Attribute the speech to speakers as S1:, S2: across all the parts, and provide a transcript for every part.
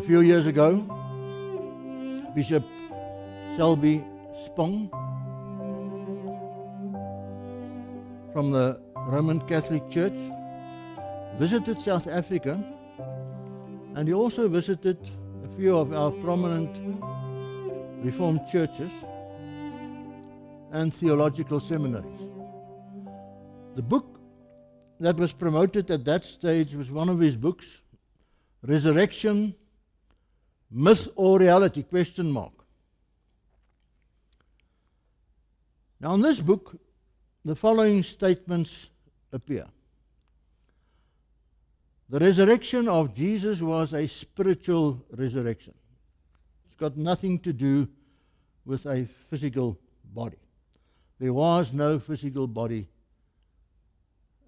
S1: few years ago, Bishop Selby Spong from the Roman Catholic Church visited South Africa, and he also visited a few of our prominent Reformed churches and theological seminaries. The book that was promoted at that stage was one of his books, Resurrection, Myth or Reality? Now in this book, the following statements appear. The resurrection of Jesus was a spiritual resurrection. It's got nothing to do with a physical body. There was no physical body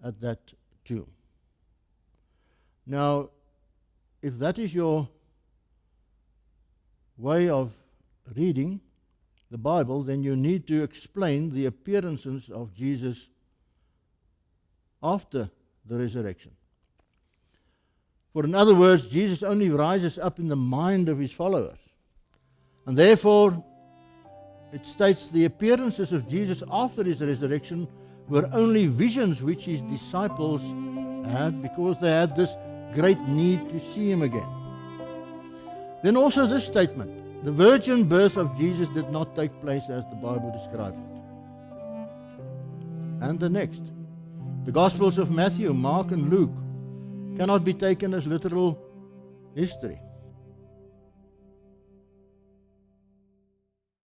S1: at that tomb. Now, if that is your way of reading the Bible, then you need to explain the appearances of Jesus after the resurrection. For in other words, Jesus only rises up in the mind of his followers. And therefore, it states the appearances of Jesus after his resurrection were only visions which his disciples had because they had this great need to see him again. Then also this statement, the virgin birth of Jesus did not take place as the Bible describes it. And the next, the Gospels of Matthew, Mark and Luke cannot be taken as literal history.